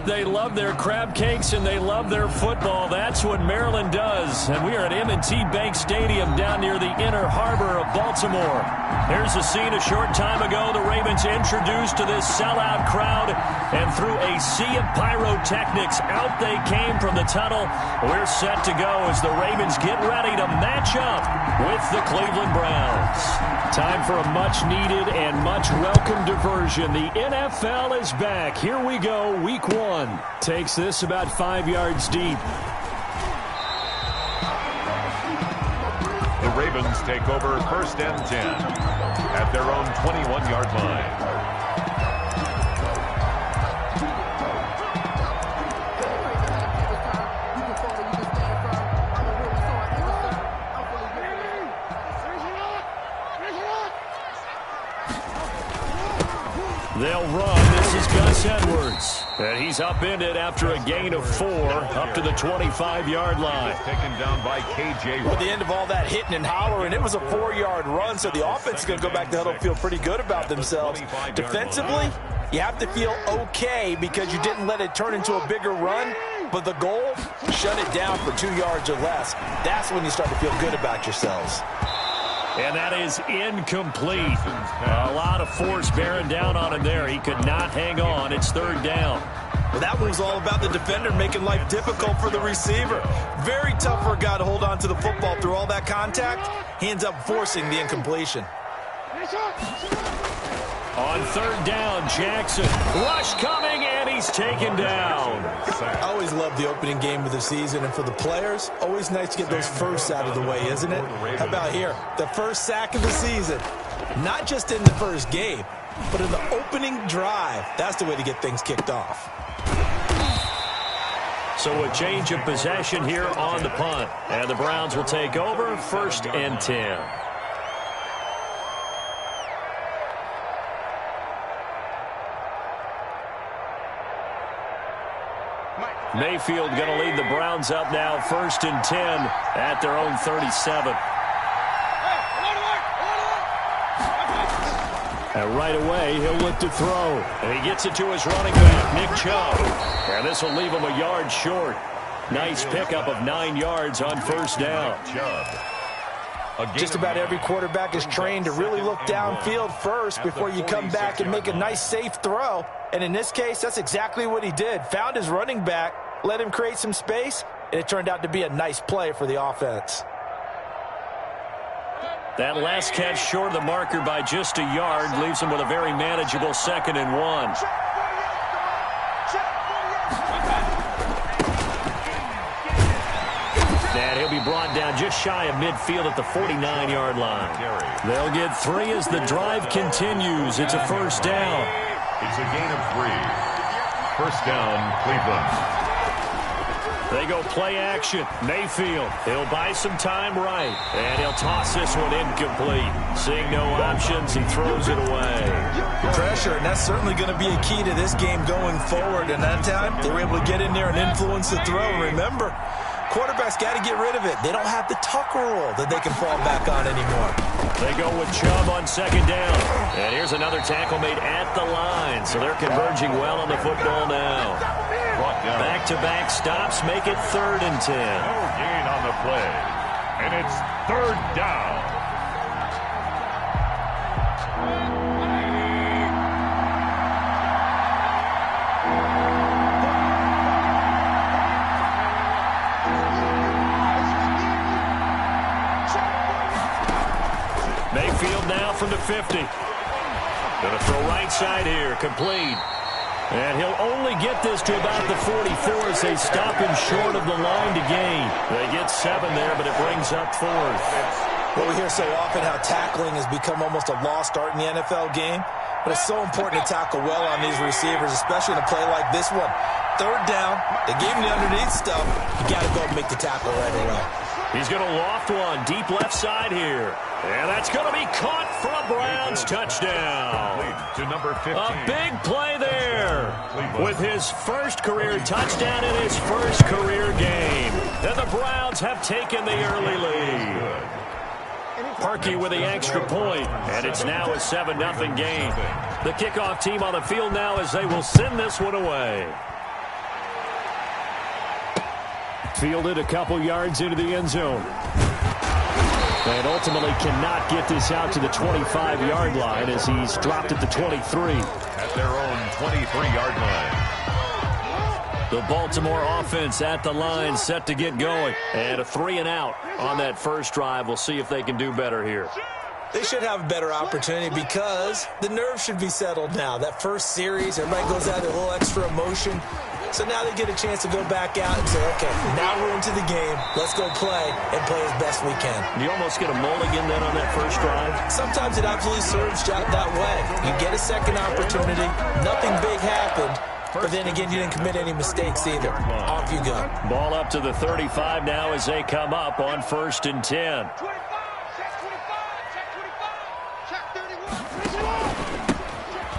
They love their crab cakes and they love their football. That's what Maryland does. And we are at M&T Bank Stadium down near the Inner Harbor of Baltimore. Here's a scene a short time ago. The Ravens introduced to this sellout crowd, and through a sea of pyrotechnics, out they came from the tunnel. We're set to go as the Ravens get ready to match up with the Cleveland Browns. Time for a much-needed and much-welcome diversion. The NFL is back. Here we go. Week 1 takes this about 5 yards deep. The Ravens take over 1st and 10 at their own 21-yard line. They'll run. This is Gus Edwards. And he's upended after a gain of 4 up to the 25-yard line. Taken down by K.J. At the end of all that hitting and hollering, it was a 4-yard run, so the offense is going to go back to huddle and feel pretty good about themselves. Defensively, you have to feel okay because you didn't let it turn into a bigger run, but the goal, shut it down for 2 yards or less. That's when you start to feel good about yourselves. And that is incomplete. A lot of force bearing down on him there. He could not hang on. It's 3rd down. Well, that one was all about the defender making life difficult for the receiver. Very tough for a guy to hold on to the football through all that contact. He ends up forcing the incompletion. On 3rd down, Jackson. Rush coming, and he's taken down. I always love the opening game of the season, and for the players, always nice to get those firsts out of the way, isn't it? How about here? The first sack of the season. Not just in the first game, but in the opening drive. That's the way to get things kicked off. So a change of possession here on the punt. And the Browns will take over 1st and 10. Mayfield going to lead the Browns up now 1st and 10 at their own 37. And right away, he'll look to throw. And he gets it to his running back, Nick Chubb. And this will leave him a yard short. Nice pickup of 9 yards on 1st down. Just about every quarterback is trained to really look downfield first before you come back and make a nice, safe throw. And in this case, that's exactly what he did. Found his running back, let him create some space, and it turned out to be a nice play for the offense. That last catch short of the marker by just a yard leaves him with a very manageable 2nd and 1. And he'll be brought down just shy of midfield at the 49-yard line. They'll get 3 as the drive continues. It's a 1st down. It's a gain of 3. 1st down, Cleveland. They go play action. Mayfield, he'll buy some time right. And he'll toss this one incomplete. Seeing no options, he throws it away. Pressure, and that's certainly going to be a key to this game going forward. And that time, they were able to get in there and influence the throw. Remember, quarterbacks got to get rid of it. They don't have the Tucker rule that they can fall back on anymore. They go with Chubb on 2nd down. And here's another tackle made at the line. So they're converging well on the football now. Back-to-back stops make it 3rd and 10. No gain on the play. And it's 3rd down. Mayfield now from the 50. Going to throw right side here, complete. And he'll only get this to about the 44 as they stop him short of the line to gain. They get 7 there, but it brings up 4th. Well, we hear so often how tackling has become almost a lost art in the NFL game. But it's so important to tackle well on these receivers, especially in a play like this one. 3rd down, they gave him the underneath stuff. You got to go and make the tackle right away. He's going to loft one deep left side here. And that's going to be caught for a Browns touchdown. To number 15. A big play there with his first career touchdown in his first career game. And the Browns have taken the early lead. Parkey with the extra point, and it's now a 7-0 game. The kickoff team on the field now as they will send this one away. Fielded a couple yards into the end zone. And ultimately cannot get this out to the 25-yard line as he's dropped at the 23. At their own 23-yard line. The Baltimore offense at the line, set to get going. And a 3-and-out on that first drive. We'll see if they can do better here. They should have a better opportunity because the nerves should be settled now. That first series, everybody goes out with a little extra emotion. So now they get a chance to go back out and say, okay, now we're into the game. Let's go play and play as best we can. You almost get a mulligan then on that first drive? Sometimes it absolutely serves that way. You get a second opportunity. Nothing big happened. But then again, you didn't commit any mistakes either. Off you go. Ball up to the 35 now as they come up on 1st and 10.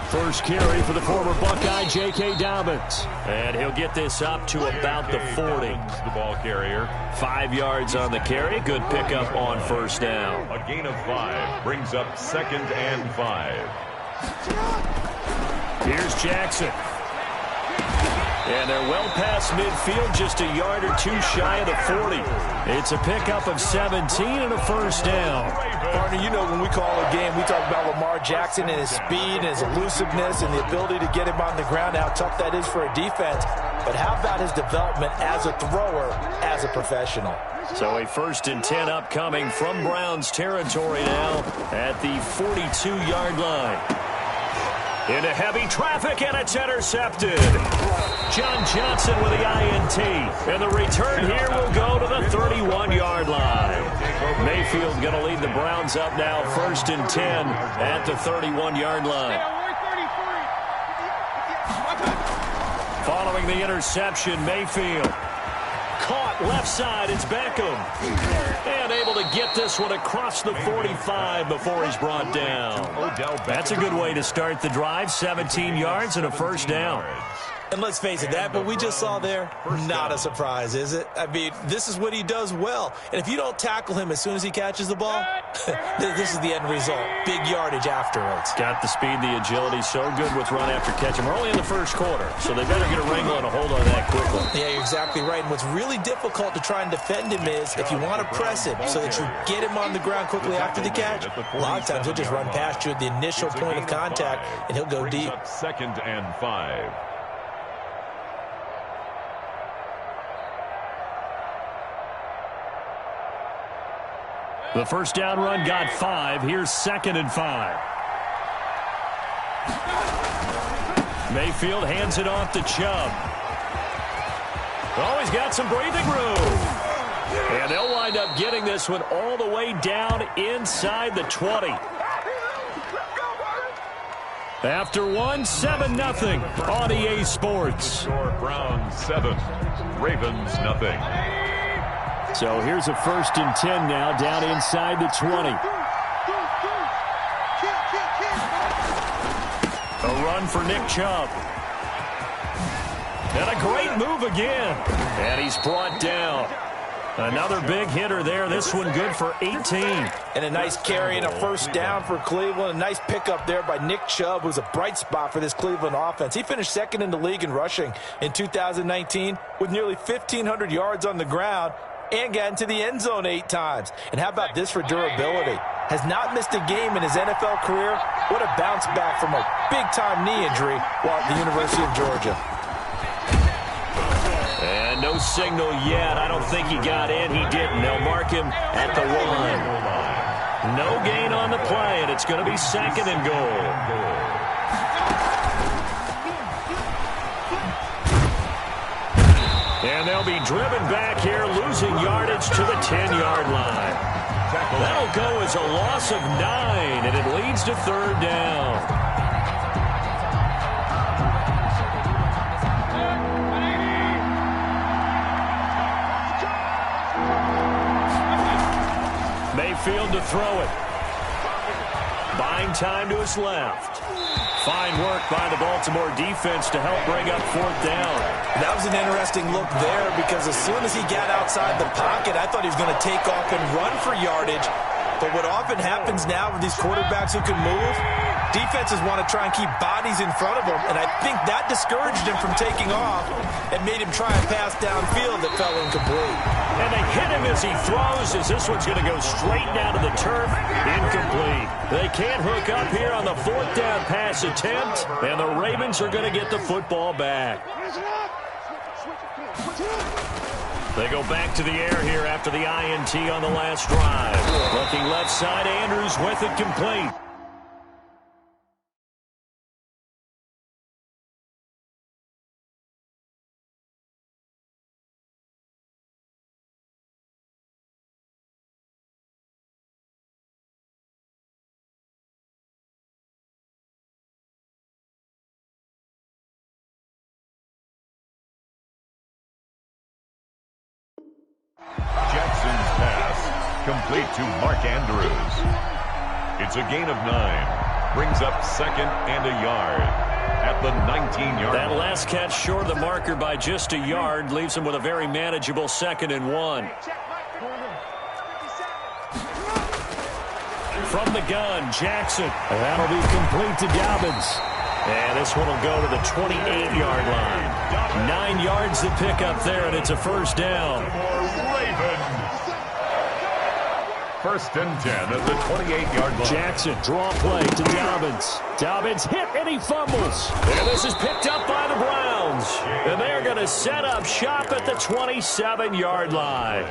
First carry for the former Buckeye, J.K. Dobbins. And he'll get this up to about the 40. The ball carrier. 5 yards on the carry. Good pickup on first down. A gain of 5 brings up 2nd and 5. Here's Jackson. And they're well past midfield, just a yard or two shy of the 40. It's a pickup of 17 and a first down. Partner, you know when we call a game, we talk about Lamar Jackson and his speed and his elusiveness and the ability to get him on the ground, how tough that is for a defense. But how about his development as a thrower, as a professional? So a 1st and 10 upcoming from Browns territory now at the 42-yard line. Into heavy traffic, and it's intercepted. John Johnson with the INT. And the return here will go to the 31-yard line. Mayfield going to lead the Browns up now, 1st and 10 at the 31-yard line. Following the interception, Mayfield. Caught left side, it's Beckham. And able to get this one across the 45 before he's brought down. That's a good way to start the drive, 17 yards and a first down. And let's face it, that what we just saw there, not a surprise, is it? I mean, this is what he does well. And if you don't tackle him as soon as he catches the ball, this is the end result. Big yardage afterwards. Got the speed, the agility, so good with run after catch. And we're only in the first quarter, so they better get a wrangle and a hold on that quickly. Yeah, you're exactly right. And what's really difficult to try and defend him is if you want to press him so that you get him on the ground quickly after the catch, a lot of times he'll just run past you at the initial point of contact, and he'll go deep. 2nd and 5. The first down run got 5. Here's 2nd and 5. Mayfield hands it off to Chubb. Oh, he's got some breathing room. And they'll wind up getting this one all the way down inside the 20. After 7-0 on EA Sports. Browns 7, Ravens nothing. So here's a 1st and 10 now, down inside the 20. A run for Nick Chubb. And a great move again. And he's brought down. Another big hitter there. This one good for 18. And a nice carry and a first down for Cleveland. A nice pickup there by Nick Chubb, who's a bright spot for this Cleveland offense. He finished 2nd in the league in rushing in 2019 with nearly 1,500 yards on the ground and got into the end zone 8 times. And how about this for durability? Has not missed a game in his NFL career. What a bounce back from a big-time knee injury while at the University of Georgia. And no signal yet. I don't think he got in. He didn't. They'll mark him at the 1. No gain on the play, and it's going to be 2nd and goal. And they'll be driven back here, losing yardage to the 10-yard line. That'll go as a loss of 9, and it leads to 3rd down. Mayfield to throw it. Buying time to his left. Fine work by the Baltimore defense to help bring up 4th down. That was an interesting look there because as soon as he got outside the pocket, I thought he was going to take off and run for yardage. But what often happens now with these quarterbacks who can move, Defenses want to try and keep bodies in front of them, and I think that discouraged him from taking off and made him try and pass downfield that fell incomplete. And they hit him as he throws, as this one's going to go straight down to the turf. Incomplete. They can't hook up here on the 4th down pass attempt, and the Ravens are going to get the football back. They go back to the air here after the INT on the last drive. Looking left side, Andrews with it complete. Jackson's pass complete to Mark Andrews. It's a gain of 9. Brings up 2nd and a yard at the 19-yard line. That last catch short of the marker by just a yard leaves him with a very manageable 2nd and 1. From the gun, Jackson. And that'll be complete to Dobbins. And this one will go to the 28-yard line. 9 yards to pick up there, and it's a first down. First and 10 at the 28-yard line. Jackson, draw play to Dobbins. Dobbins hit, and he fumbles. And this is picked up by the Browns. And they're going to set up shop at the 27-yard line.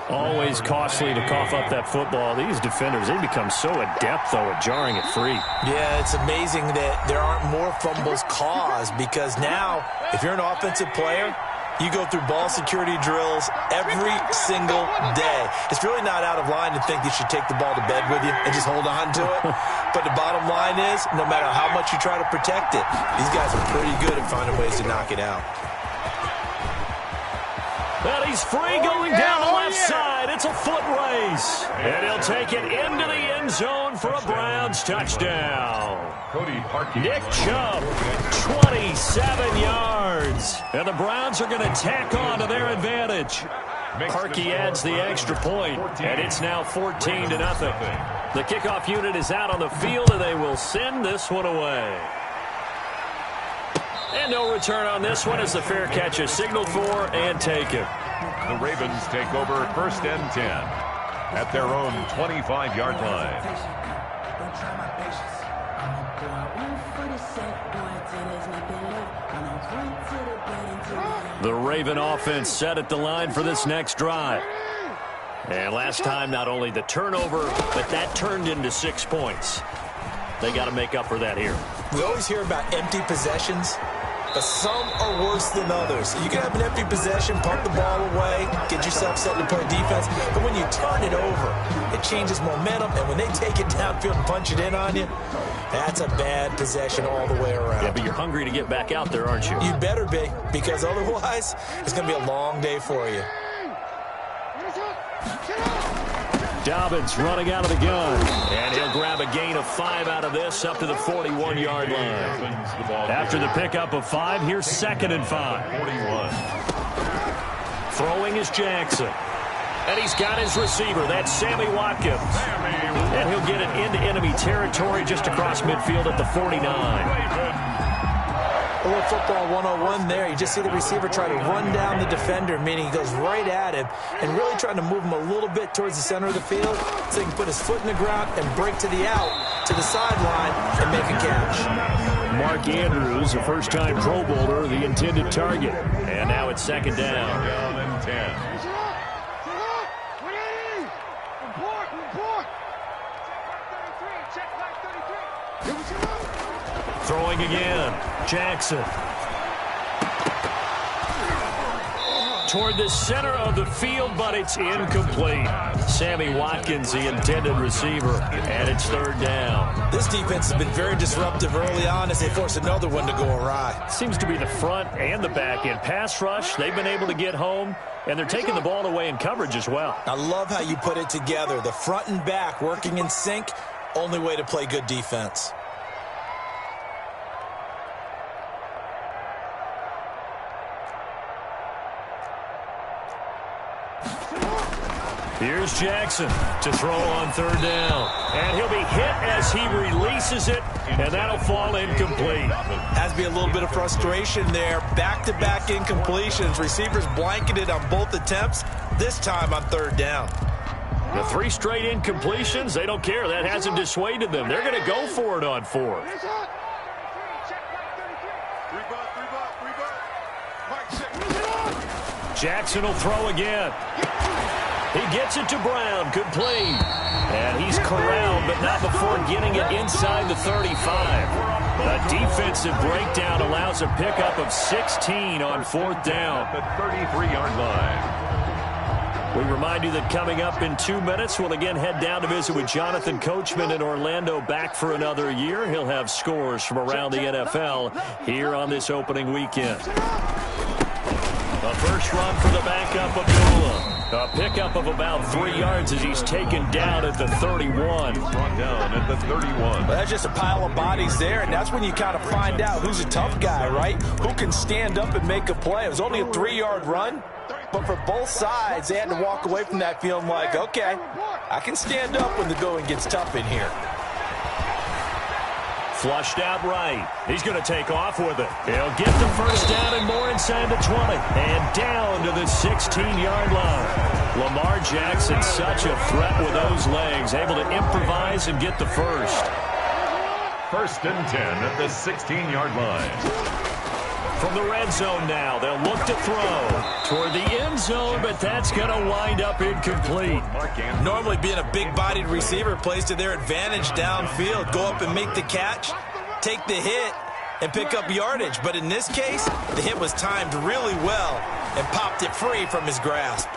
Always costly to cough up that football. These defenders, they become so adept, though, at jarring it free. Yeah, it's amazing that there aren't more fumbles caused, because now, if you're an offensive player, you go through ball security drills every single day. It's really not out of line to think you should take the ball to bed with you and just hold on to it. But the bottom line is, no matter how much you try to protect it, these guys are pretty good at finding ways to knock it out. And he's free going down the left side. It's a foot race. And he'll take it into the end zone for a Browns touchdown. Nick Chubb, 27 yards. And the Browns are going to tack on to their advantage. Parkey adds the extra point, and it's now 14-0. The kickoff unit is out on the field, and they will send this one away. And no return on this one as the fair catch is signaled for and taken. The Ravens take over first and 10 at their own 25-yard line. The Raven offense set at the line for this next drive. And last time, not only the turnover, but that turned into 6 points. They got to make up for that here. We always hear about empty possessions, but some are worse than others. You can have an empty possession, punt the ball away, get yourself set to play defense, but when you turn it over, it changes momentum, and when they take it downfield and punch it in on you, that's a bad possession all the way around. Yeah, but you're hungry to get back out there, aren't you? You better be, because otherwise, it's going to be a long day for you. Dobbins running out of the gun, and he'll grab a gain of 5 out of this up to the 41-yard line. After the pickup of 5, here's 2nd and 5. 41. Throwing is Jackson, and he's got his receiver. That's Sammy Watkins, and he'll get it into enemy territory just across midfield at the 49. A little football 101 there. You just see the receiver try to run down the defender, meaning he goes right at him and really trying to move him a little bit towards the center of the field so he can put his foot in the ground and break to the out, to the sideline, and make a catch. Mark Andrews, a first-time Pro Bowler, the intended target. And now it's 2nd down. Down and 10. Throwing again, Jackson. Toward the center of the field, but it's incomplete. Sammy Watkins, the intended receiver, and it's 3rd down. This defense has been very disruptive early on as they force another one to go awry. Seems to be the front and the back end. Pass rush, they've been able to get home, and they're taking the ball away in coverage as well. I love how you put it together. The front and back working in sync, only way to play good defense. Here's Jackson to throw on third down. And he'll be hit as he releases it, and that'll fall incomplete. Has to be a little bit of frustration there. Back-to-back incompletions. Receivers blanketed on both attempts, this time on third down. The 3 straight incompletions, they don't care. That hasn't dissuaded them. They're going to go for it on 4th. Jackson will throw again. He gets it to Brown. Good play. And he's corralled, but not before getting it inside the 35. A defensive breakdown allows a pickup of 16 on 4th down. At the 33-yard line. We remind you that coming up in 2 minutes, we'll again head down to visit with Jonathan Coachman in Orlando, back for another year. He'll have scores from around the NFL here on this opening weekend. The first run for the backup, Abdullah. A pickup of about 3 yards as he's taken down at the 31. Brought down at the 31. Well, that's just a pile of bodies there, and that's when you kind of find out who's a tough guy, right? Who can stand up and make a play. It was only a 3-yard run, but for both sides, they had to walk away from that feeling like, okay, I can stand up when the going gets tough in here. Flushed out right. He's going to take off with it. He'll get the first down and more inside the 20. And down to the 16-yard line. Lamar Jackson, such a threat with those legs. Able to improvise and get the first. 1st and 10 at the 16-yard line. From the red zone now, they'll look to throw toward the end zone, but that's going to wind up incomplete. Normally being a big-bodied receiver plays to their advantage downfield. Go up and make the catch, take the hit, and pick up yardage. But in this case, the hit was timed really well and popped it free from his grasp.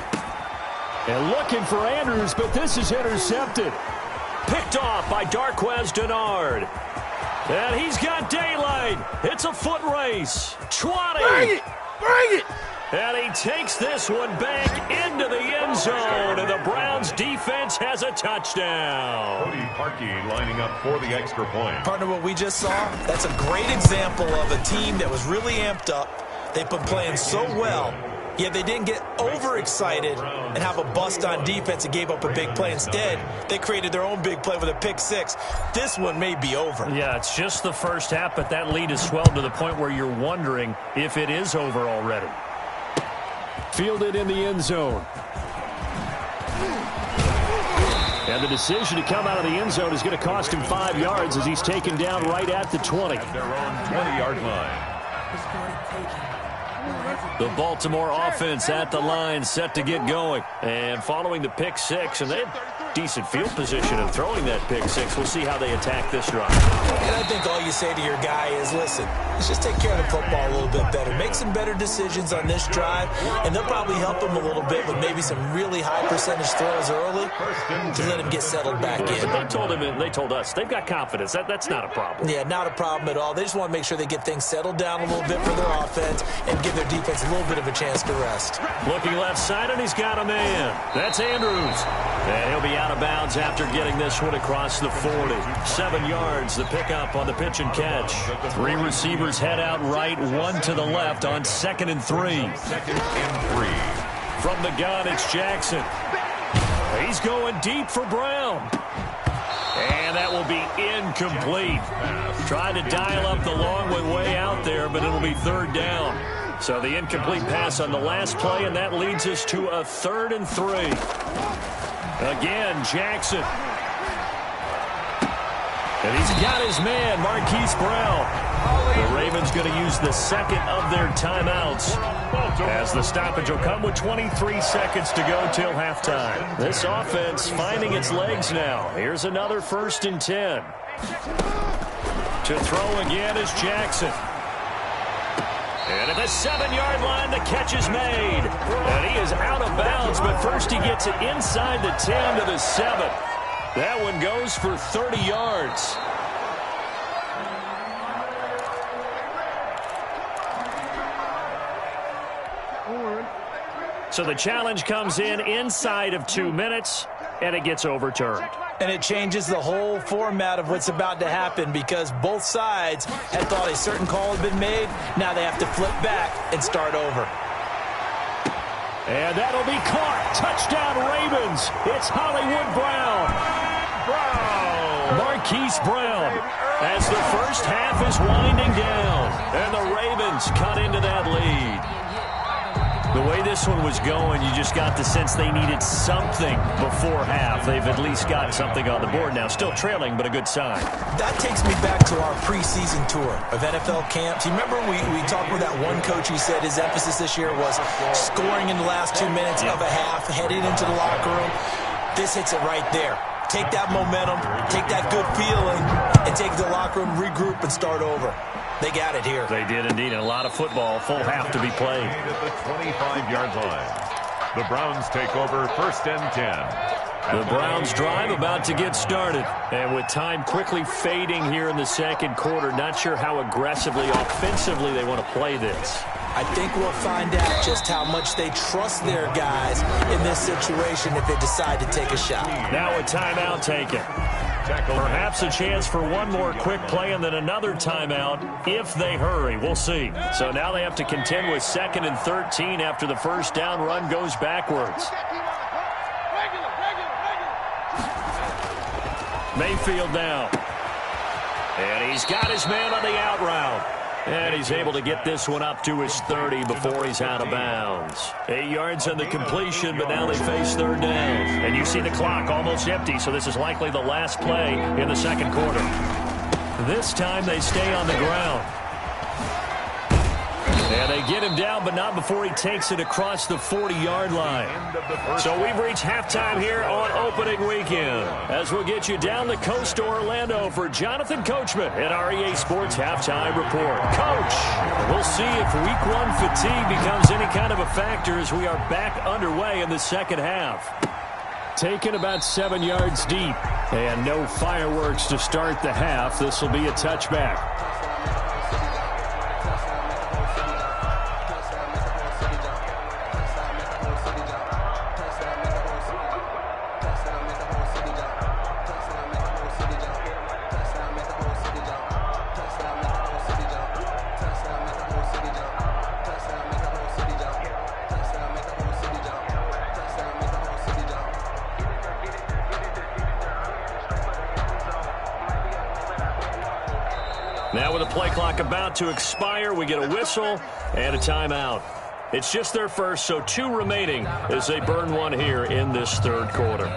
And looking for Andrews, but this is intercepted. Picked off by Darquez Denard. And he's got daylight. It's a foot race. 20. Bring it! Bring it! And he takes this one back into the end zone. And the Browns defense has a touchdown. Cody Parkey lining up for the extra point. Partner, what we just saw, that's a great example of a team that was really amped up. They've been playing so well, yet they didn't get overexcited and have a bust on defense and gave up a big play. Instead, they created their own big play with a pick 6. This one may be over. Yeah, it's just the first half, but that lead has swelled to the point where you're wondering if it is over already. Fielded in the end zone. And the decision to come out of the end zone is going to cost him 5 yards as he's taken down right at the 20. At their own 20-yard line. The Baltimore offense at the line, set to get going. And following the pick 6, and they have decent field position of throwing that pick 6. We'll see how they attack this drive. And I think all you say to your guy is, listen, let's just take care of the football a little bit better. Make some better decisions on this drive, and they'll probably help him a little bit with maybe some really high percentage throws early to let him get settled back in. They told us they've got confidence. That's not a problem. Yeah, not a problem at all. They just want to make sure they get things settled down a little bit for their offense and give their defense a little bit of a chance to rest. Looking left side, and he's got a man. That's Andrews. And he'll be out of bounds after getting this one across the 40. 7 yards, the pickup on the pitch and catch. 3 receivers head out right, 1 to the left on 2nd and 3. 2nd and 3. From the gun, it's Jackson. He's going deep for Brown. And that will be incomplete. Tried to dial up the long way out there, but it'll be 3rd down. So the incomplete pass on the last play, and that leads us to a 3rd and 3. Again, Jackson. And he's got his man, Marquise Brown. The Ravens going to use the 2nd of their timeouts, as the stoppage will come with 23 seconds to go till halftime. This offense finding its legs now. Here's another 1st and 10. To throw again is Jackson. And at the 7-yard line, the catch is made. And he is out of bounds, but first he gets it inside the 10 to the 7. That one goes for 30 yards. So the challenge comes in inside of 2 minutes, and it gets overturned. And it changes the whole format of what's about to happen because both sides had thought a certain call had been made. Now they have to flip back and start over. And that'll be caught. Touchdown, Ravens. It's Hollywood Brown. Marquise Brown, as the first half is winding down. And the Ravens cut into that lead. The way this one was going, you just got the sense they needed something before half. They've at least got something on the board now. Still trailing, but a good sign. That takes me back to our preseason tour of NFL camps. You remember we talked with that one coach who said his emphasis this year was scoring in the last 2 minutes of a half, heading into the locker room. This hits it right there. Take that momentum, take that good feeling, and take the locker room, regroup, and start over. They got it here. They did indeed, and a lot of football, full half to be played. At the 25-yard line, the Browns take over 1st and 10. The Browns drive about to get started. And with time quickly fading here in the second quarter, not sure how aggressively, offensively they want to play this. I think we'll find out just how much they trust their guys in this situation if they decide to take a shot. Now a timeout taken. Perhaps a chance for one more quick play and then another timeout if they hurry. We'll see. So now they have to contend with 2nd and 13 after the first down run goes backwards. Mayfield now. And he's got his man on the out route. And he's able to get this one up to his 30 before he's out of bounds. 8 yards on the completion, but now they face 3rd down. And you see the clock almost empty, so this is likely the last play in the second quarter. This time they stay on the ground. And they get him down, but not before he takes it across the 40-yard line. So we've reached halftime here on opening weekend. As we'll get you down the coast to Orlando for Jonathan Coachman at our EA Sports Halftime Report. Coach, we'll see if Week 1 fatigue becomes any kind of a factor as we are back underway in the second half. Taken about 7 yards deep. And no fireworks to start the half. This will be a touchback. Now with the play clock about to expire, we get a whistle and a timeout. It's just their first, so 2 remaining as they burn one here in this third quarter.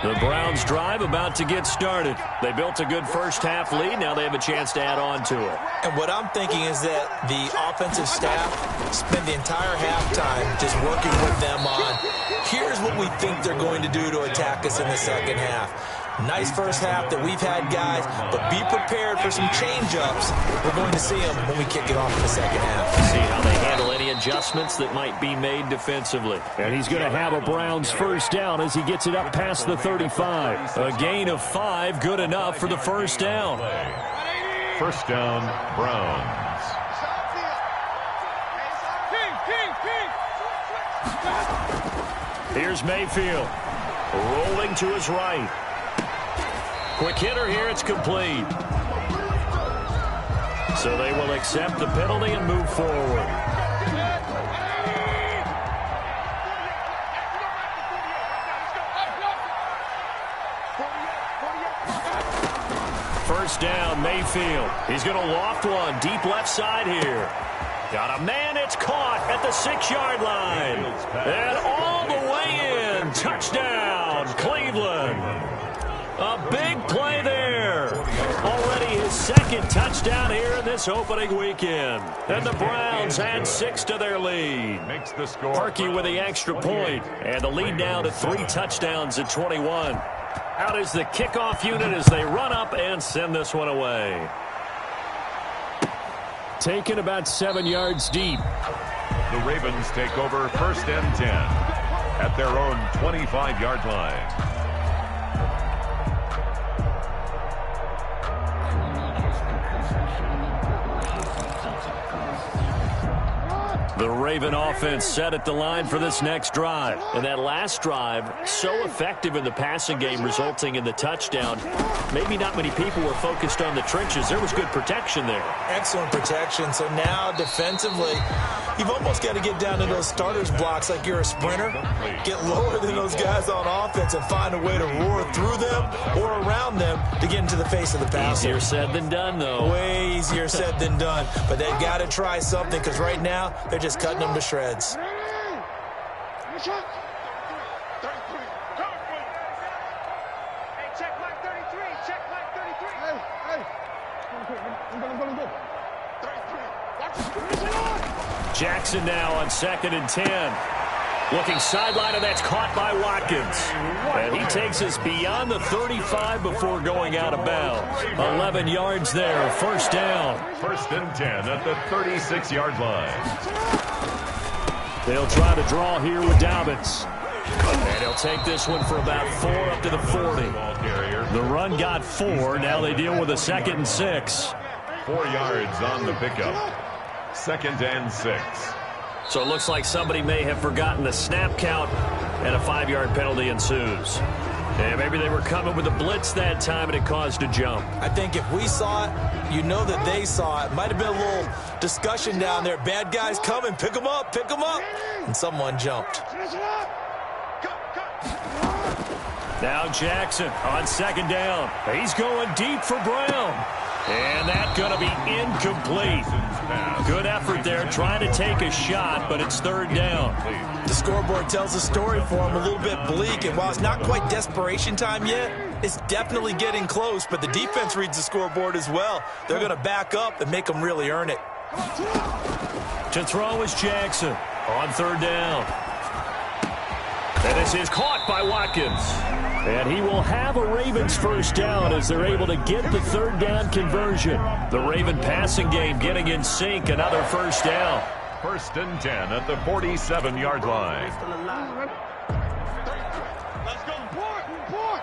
The Browns drive about to get started. They built a good first half lead. Now they have a chance to add on to it. And what I'm thinking is that the offensive staff spend the entire halftime just working with them on, here's what we think they're going to do to attack us in the second half. Nice first half that we've had, guys, but be prepared for some change-ups. We're going to see them when we kick it off in the second half. See how they handle any adjustments that might be made defensively. And he's going to have a Browns first down as he gets it up past the 35. A gain of 5, good enough for the first down. First down, Browns. Here's Mayfield. Rolling to his right. Quick hitter here, it's complete. So they will accept the penalty and move forward. First down, Mayfield. He's going to loft one deep left side here. Got a man, it's caught at the 6-yard line. And all the way in. Touchdown, Cleveland. A big play there. Already his second touchdown here in this opening weekend. And the Browns add 6 to their lead. Makes the score. Parkey with the extra point. And the lead now to 3 touchdowns at 21. Out is the kickoff unit as they run up and send this one away. Taken about 7 yards deep. The Ravens take over 1st and 10 at their own 25-yard line. The Raven offense set at the line for this next drive. And that last drive, so effective in the passing game, resulting in the touchdown. Maybe not many people were focused on the trenches. There was good protection there. Excellent protection. So now defensively, you've almost got to get down to those starters blocks like you're a sprinter. Get lower than those guys on offense and find a way to roar through them or around them to get into the face of the passer. Easier said than done, though. Way easier said than done. But they've got to try something because right now they're just cutting them to shreds. Hey, check mark 33. Check mark 33. Hey. Jackson now on 2nd and 10. Looking sideline, and that's caught by Watkins. And he takes us beyond the 35 before going out of bounds. 11 yards there, first down. 1st and 10 at the 36-yard line. They'll try to draw here with Dobbins. And he'll take this one for about 4 up to the 40. The run got 4. Now they deal with a 2nd and 6. 4 yards on the pickup. 2nd and 6. So it looks like somebody may have forgotten the snap count, and a 5-yard penalty ensues. And maybe they were coming with a blitz that time, and it caused a jump. I think if we saw it, you know that they saw it. Might have been a little discussion down there. Bad guys coming. Pick them up. Pick them up. And someone jumped. Now Jackson on 2nd down. He's going deep for Brown. And that's going to be incomplete. Good effort there trying to take a shot, but it's 3rd down. The scoreboard tells a story for him, a little bit bleak, and while it's not quite desperation time yet, it's definitely getting close, but the defense reads the scoreboard as well. They're going to back up and make them really earn it. To throw is Jackson on 3rd down. And this is caught by Watkins. And he will have a Ravens first down as they're able to get the 3rd down conversion. The Raven passing game getting in sync, another first down. 1st and 10 at the 47-yard line. Let's go. Report.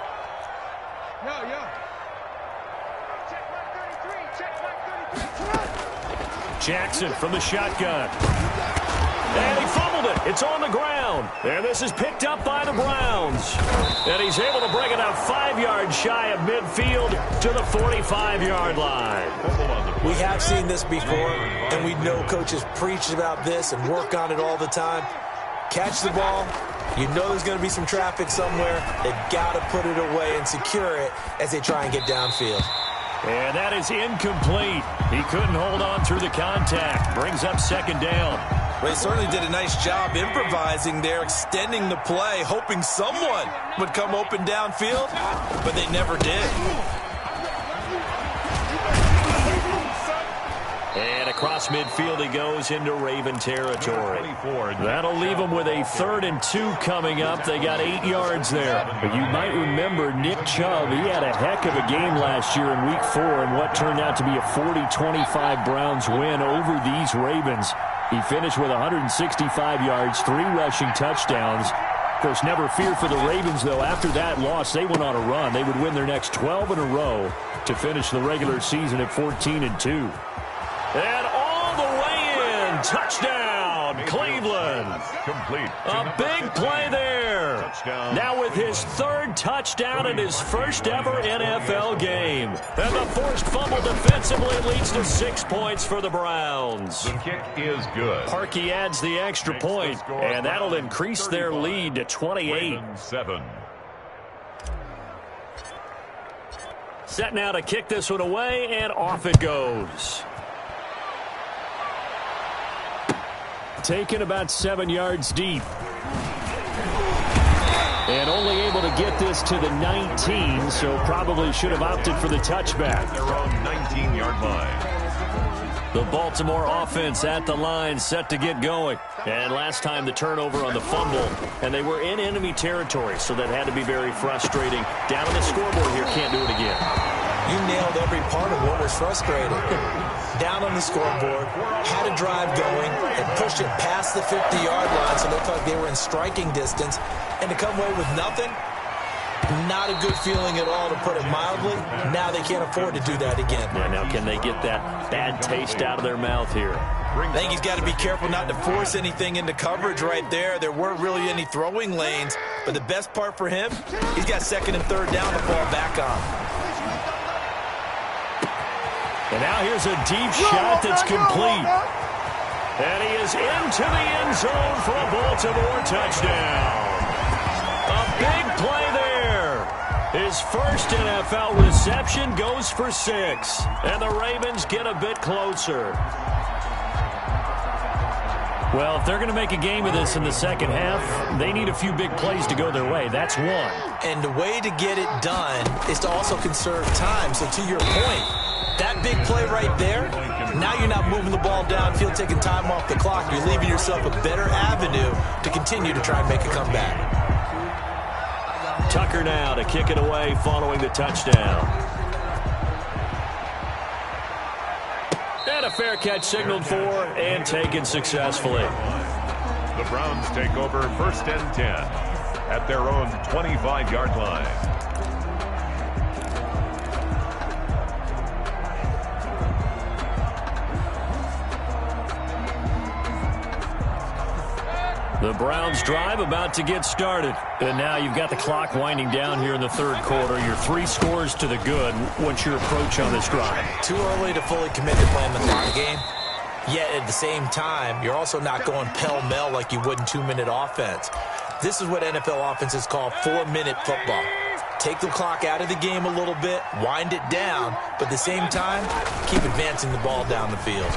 Yeah. Check mark 33. Check mark 33. Jackson from the shotgun. And he fumbled it. It's on the ground. And this is picked up by the Browns. And he's able to bring it out 5 yards shy of midfield to the 45-yard line. We have seen this before, and we know coaches preach about this and work on it all the time. Catch the ball. You know there's going to be some traffic somewhere. They've got to put it away and secure it as they try and get downfield. And that is incomplete. He couldn't hold on through the contact. Brings up 2nd down. Well, they certainly did a nice job improvising there, extending the play, hoping someone would come open downfield, but they never did. And across midfield he goes into Raven territory. That'll leave them with a 3rd and 2 coming up. They got 8 yards there. But you might remember Nick Chubb, he had a heck of a game last year in Week 4 in what turned out to be a 40-25 Browns win over these Ravens. He finished with 165 yards, 3 rushing touchdowns. Of course, never fear for the Ravens, though. After that loss, they went on a run. They would win their next 12 in a row to finish the regular season at 14-2. And all the way in, touchdown, Cleveland. Complete. A big play there. Touchdown. Now with his 3rd touchdown in his first ever NFL game. And the forced fumble defensively leads to 6 points for the Browns. The kick is good. Parkey adds the extra point, and that'll increase their lead to 28. 7. Set now to kick this one away, and off it goes. Taken about 7 yards deep. And only able to get this to the 19, so probably should have opted for the touchback. Their own 19-yard line. The Baltimore offense at the line, set to get going. And last time the turnover on the fumble, and they were in enemy territory, so that had to be very frustrating. Down on the scoreboard here, can't do it again. You nailed every part of what was frustrating. Down on the scoreboard, had a drive going, and pushed it past the 50-yard line, so it looked like they were in striking distance. And to come away with nothing, not a good feeling at all, to put it mildly. Now they can't afford to do that again. Yeah, now can they get that bad taste out of their mouth here? I think he's got to be careful not to force anything into coverage right there. There weren't really any throwing lanes, but the best part for him, he's got second and third down to fall back on. And now here's a deep shot that's complete. And he is into the end zone for a Baltimore touchdown. A big play there. His first NFL reception goes for 6. And the Ravens get a bit closer. Well, if they're going to make a game of this in the second half, they need a few big plays to go their way. That's one. And the way to get it done is to also conserve time. So to your point, that big play right there, now you're not moving the ball downfield, taking time off the clock. You're leaving yourself a better avenue to continue to try and make a comeback. Tucker now to kick it away following the touchdown. And a fair catch signaled for and taken successfully. The Browns take over 1st and 10 at their own 25-yard line. The Browns drive about to get started. And now you've got the clock winding down here in the third quarter. You're 3 scores to the good. What's your approach on this drive? Too early to fully commit to playing the clock game. Yet at the same time, you're also not going pell-mell like you would in 2-minute offense. This is what NFL offenses call 4-minute football. Take the clock out of the game a little bit, wind it down, but at the same time, keep advancing the ball down the field.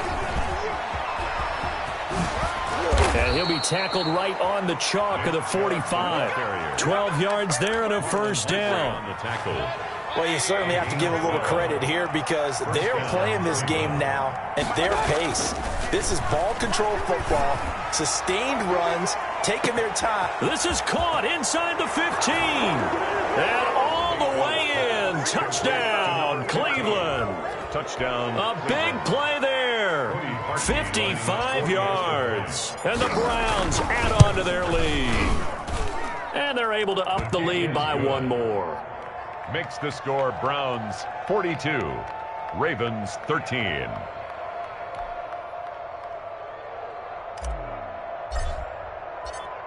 And he'll be tackled right on the chalk of the 45. 12 yards there and a first down. Well, you certainly have to give a little credit here because they're playing this game now at their pace. This is ball control football, sustained runs, taking their time. This is caught inside the 15. And all the way in. Touchdown, Cleveland. Touchdown. A big play there. 55 yards. And the Browns add on to their lead. And they're able to up the lead by 1 more. Makes the score Browns 42, Ravens 13.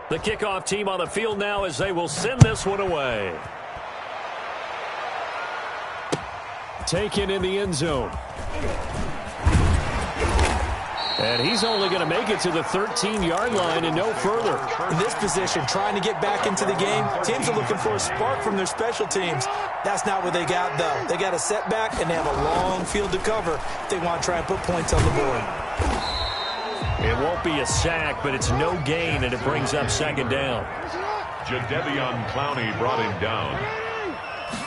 The kickoff team on the field now as they will send this one away. Taken in the end zone. And he's only going to make it to the 13-yard line and no further. In this position, trying to get back into the game, teams are looking for a spark from their special teams. That's not what they got, though. They got a setback, and they have a long field to cover if they want to try and put points on the board. It won't be a sack, but it's no gain, and it brings up second down. Jadeveon Clowney brought him down.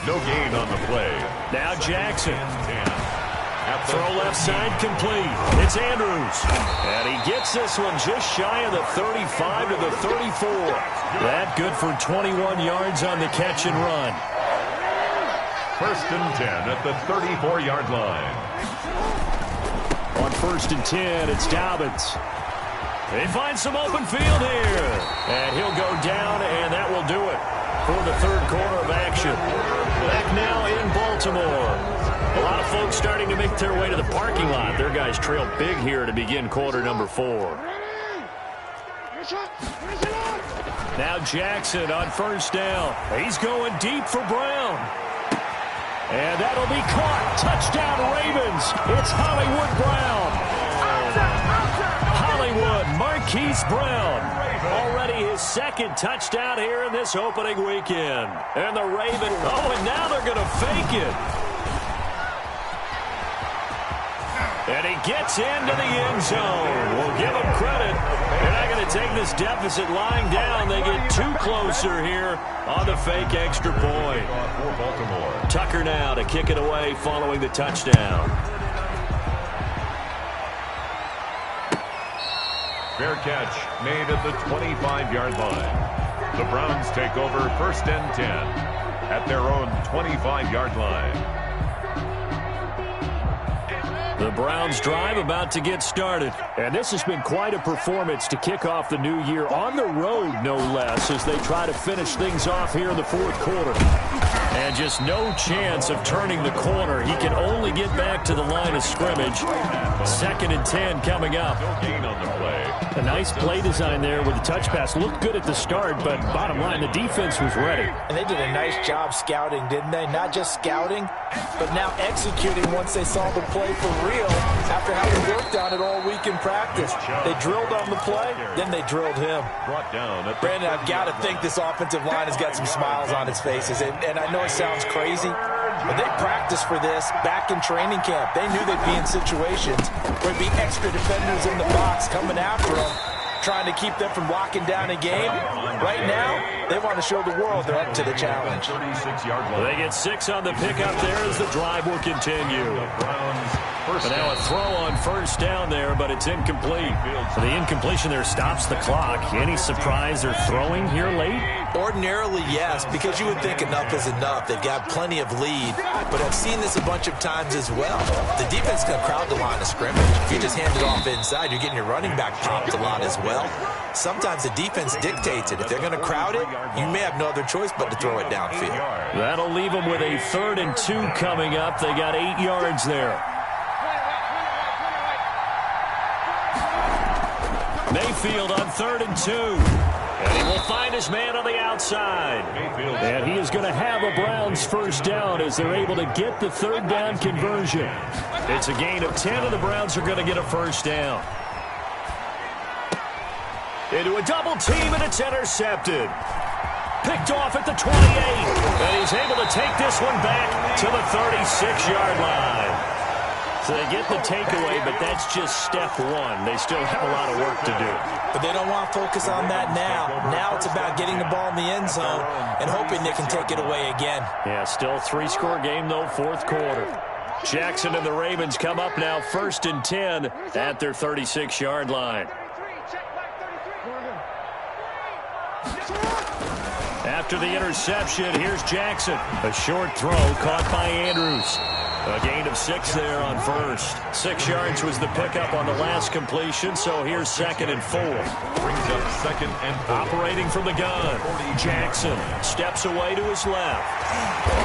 No gain on the play. Now Jackson. Throw left side complete. It's Andrews. And he gets this one just shy of the 35 to the 34. That good for 21 yards on the catch and run. 1st and 10 at the 34-yard line. On 1st and 10, it's Dobbins. They find some open field here. And he'll go down, and that will do it for the third quarter of action. Back now in Baltimore. A lot of folks starting to make their way to the parking lot. Their guys trail big here to begin quarter number 4. Now Jackson on 1st down. He's going deep for Brown. And that'll be caught. Touchdown Ravens. It's Hollywood Brown. Hollywood Marquise Brown. Already his 2nd touchdown here in this opening weekend. And the Ravens, and now they're going to fake it. And he gets into the end zone. We'll give him credit. They're not going to take this deficit lying down. They get too closer here on the fake extra point. Tucker now to kick it away following the touchdown. Fair catch made at the 25-yard line. The Browns take over 1st and 10 at their own 25-yard line. The Browns drive about to get started. And this has been quite a performance to kick off the new year on the road, no less, as they try to finish things off here in the 4th quarter. And just no chance of turning the corner. He can only get back to the line of scrimmage. 2nd and 10 coming up. No gain on the play. A nice play design there with the touch pass. Looked good at the start, but bottom line, the defense was ready. And they did a nice job scouting, didn't they? Not just scouting, but now executing once they saw the play for real after having worked on it all week in practice. They drilled on the play, then they drilled him. Brought down. Brandon, I've got to think this offensive line has got some smiles on its faces. And I know it sounds crazy, but they practiced for this back in training camp. They knew they'd be in situations where there'd be extra defenders in the box coming after them, trying to keep them from locking down a game. Right now, they want to show the world they're up to the challenge. 36-yard line. They get 6 on the pickup there as the drive will continue. But now a throw on first down there, but it's incomplete. The incompletion there stops the clock. Any surprise they're throwing here late? Ordinarily, yes, because you would think enough is enough. They've got plenty of lead, but I've seen this a bunch of times as well. The defense is going to crowd the line of scrimmage. If you just hand it off inside, you're getting your running back popped a lot as well. Sometimes the defense dictates it. If they're going to crowd it, you may have no other choice but to throw it downfield. That'll leave them with a 3rd and 2 coming up. They got 8 yards there. Mayfield on 3rd and 2. And he will find his man on the outside. And he is going to have a Browns first down as they're able to get the 3rd down conversion. It's a gain of 10, and the Browns are going to get a first down. Into a double team, and it's intercepted. Picked off at the 28. And he's able to take this one back to the 36-yard line. So they get the takeaway, but that's just step 1. They still have a lot of work to do. But they don't want to focus on that now. Now it's about getting the ball in the end zone and hoping they can take it away again. Yeah, still 3-score game, though, 4th quarter. Jackson and the Ravens come up now 1st and 10 at their 36-yard line. After the interception, here's Jackson. A short throw caught by Andrews. A gain of 6 there on first. 6 yards was the pickup on the last completion, so here's 2nd and 4. Brings up 2nd and 4. Operating from the gun, Jackson steps away to his left.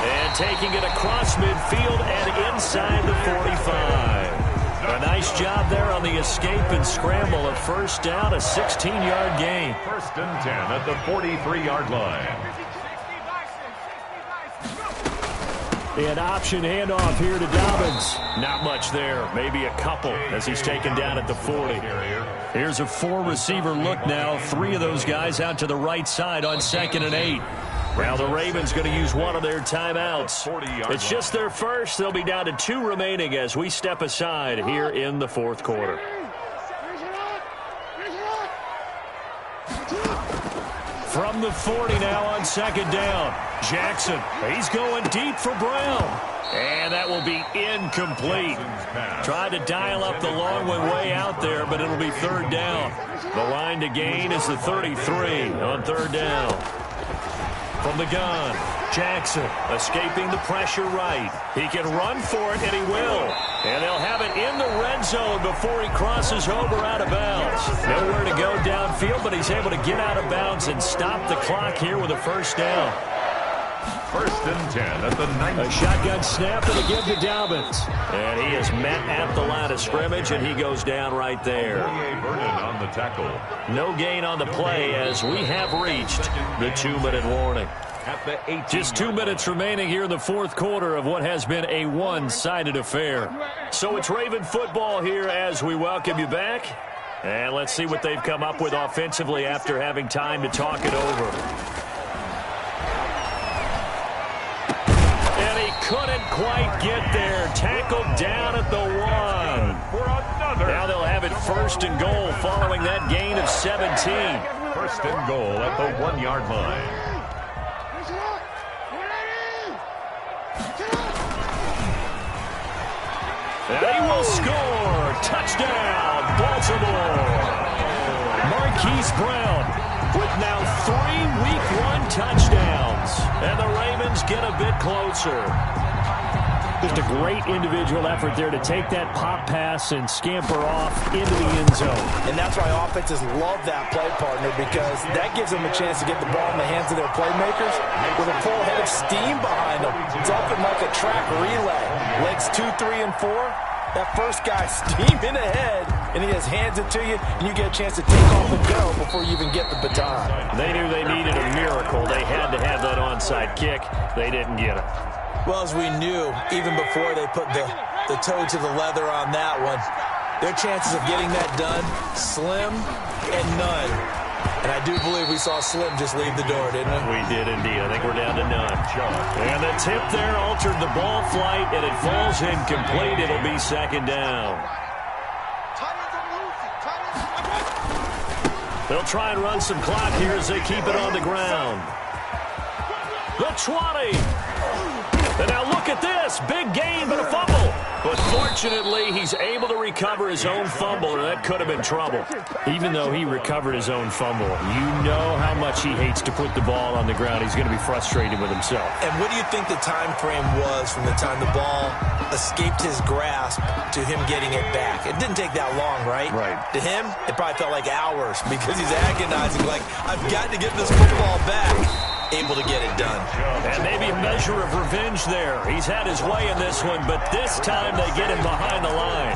And taking it across midfield and inside the 45. A nice job there on the escape and scramble. A first down, a 16-yard gain. 1st and 10 at the 43-yard line. An option handoff here to Dobbins. Not much there. Maybe a couple as he's taken down at the 40. Here's a 4-receiver look now. 3 of those guys out to the right side on 2nd and 8. Now the Ravens going to use one of their timeouts. It's just their first. They'll be down to 2 remaining as we step aside here in the 4th quarter. From the 40 now on 2nd down. Jackson, he's going deep for Brown. And that will be incomplete. Tried to dial up the long way out there, but it'll be 3rd down. The line to gain is the 33 on 3rd down. From the gun, Jackson escaping the pressure right. He can run for it, and he will. And they'll have it in the red zone before he crosses over out of bounds. Nowhere to go downfield, but he's able to get out of bounds and stop the clock here with a first down. 1st and 10 at the 9. A shotgun snap and a give to Dobbins. And he is met at the line of scrimmage, and he goes down right there. Vernon on the tackle. No gain on the play as we have reached the 2-minute warning. At the Just 2 minutes remaining here in the 4th quarter of what has been a one-sided affair. So it's Raven football here as we welcome you back. And let's see what they've come up with offensively after having time to talk it over. And he couldn't quite get there. Tackled down at the 1. Now they'll have it 1st and goal following that gain of 17. 1st and goal at the 1-yard line. And he will score. Touchdown, Baltimore. Marquise Brown with now 3 Week 1 touchdowns. And the Ravens get a bit closer. Just a great individual effort there to take that pop pass and scamper off into the end zone. And that's why offenses love that play partner, because that gives them a chance to get the ball in the hands of their playmakers with a full head of steam behind them. It's often like a track relay. Legs 2, 3, and 4. That first guy steaming ahead, and he just hands it to you, and you get a chance to take off and go before you even get the baton. They knew they needed a miracle. They had to have that onside kick. They didn't get it. Well, as we knew, even before they put the toe to the leather on that one, their chances of getting that done, slim and none. And I do believe we saw Slim just leave the door, didn't we? We did indeed. I think we're down to none. And the tip there altered the ball flight, and it falls incomplete. It'll be second down. They'll try and run some clock here as they keep it on the ground. The 20. And now look at this. Big gain, but a fumble. But fortunately, he's able to recover his own fumble, or that could have been trouble. Even though he recovered his own fumble, you know how much he hates to put the ball on the ground. He's going to be frustrated with himself. And what do you think the time frame was from the time the ball escaped his grasp to him getting it back? It didn't take that long, right? Right. To him, it probably felt like hours because he's agonizing, like, I've got to get this football back. Able to get it done. And maybe a measure of revenge there. He's had his way in this one, but this time they get him behind the line.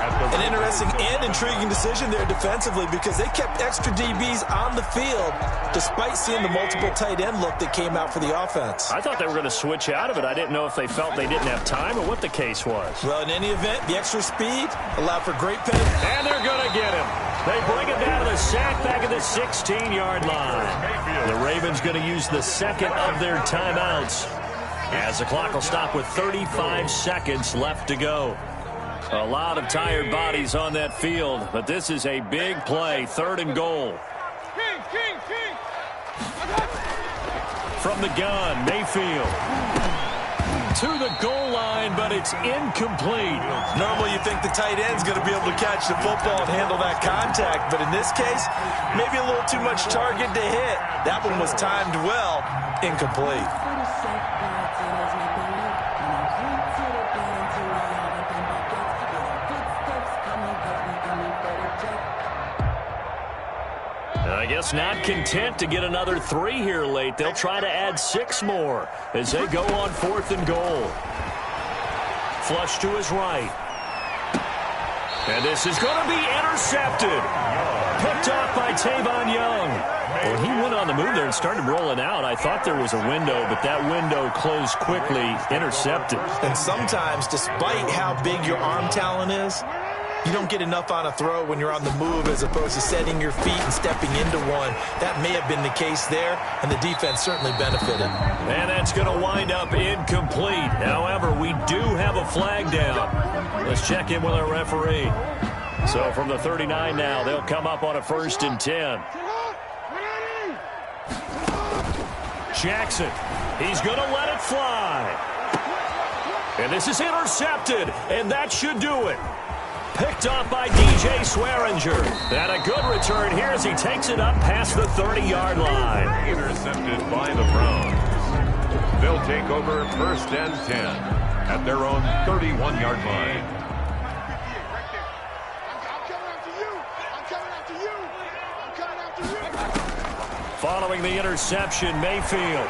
An interesting and intriguing decision there defensively because they kept extra DBs on the field despite seeing the multiple tight end look that came out for the offense. I thought they were going to switch out of it. I didn't know if they felt they didn't have time or what the case was. Well, in any event, the extra speed allowed for great penetration. And they're going to get him. They bring him down to the sack back at the 16-yard line. The Ravens going to use the second of their timeouts as the clock will stop with 35 seconds left to go. A lot of tired bodies on that field, but this is a big play, 3rd and goal. From the gun, Mayfield to the goal line, but it's incomplete. Normally you think the tight end's going to be able to catch the football and handle that contact, but in this case, maybe a little too much target to hit. That one was timed well, incomplete. I guess not content to get another 3 here late. They'll try to add 6 more as they go on 4th and goal. Flush to his right. And this is going to be intercepted. Picked off by Tavon Young. When he went on the move there and started rolling out, I thought there was a window, but that window closed quickly, intercepted. And sometimes, despite how big your arm talent is, you don't get enough on a throw when you're on the move as opposed to setting your feet and stepping into one. That may have been the case there, and the defense certainly benefited. And that's going to wind up incomplete. However, we do have a flag down. Let's check in with our referee. So from the 39 now, they'll come up on a 1st and 10. Jackson, he's going to let it fly. And this is intercepted, and that should do it. Picked off by DJ Swearinger. And a good return here as he takes it up past the 30-yard line. Intercepted by the Browns. They'll take over 1st and 10 at their own 31-yard line. Following the interception, Mayfield.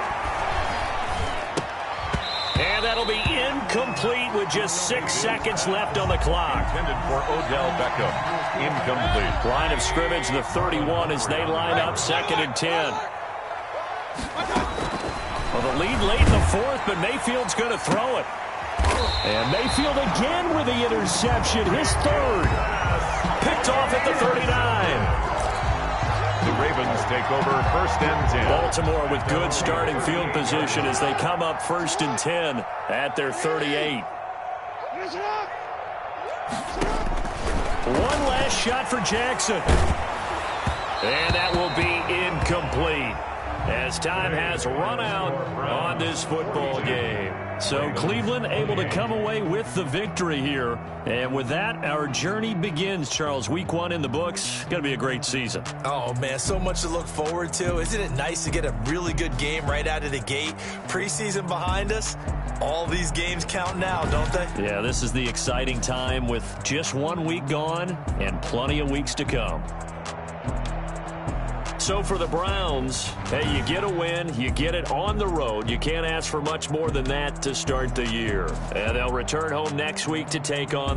And that'll be incomplete with just 6 seconds left on the clock. Intended for Odell Beckham. Incomplete. Line of scrimmage, the 31 as they line up 2nd and 10. Well, the lead late in the 4th, but Mayfield's going to throw it. And Mayfield again with the interception, his 3rd. Picked off at the 39. The Ravens take over 1st and 10. Baltimore with good starting field position as they come up 1st and 10 at their 38. One last shot for Jackson. And that will be incomplete as time has run out on this football game. So Cleveland able to come away with the victory here. And with that, our journey begins, Charles. Week 1 in the books. Going to be a great season. Oh, man, so much to look forward to. Isn't it nice to get a really good game right out of the gate? Preseason behind us. All these games count now, don't they? Yeah, this is the exciting time with just 1 week gone and plenty of weeks to come. So for the Browns, hey, you get a win, you get it on the road. You can't ask for much more than that to start the year. And they'll return home next week to take on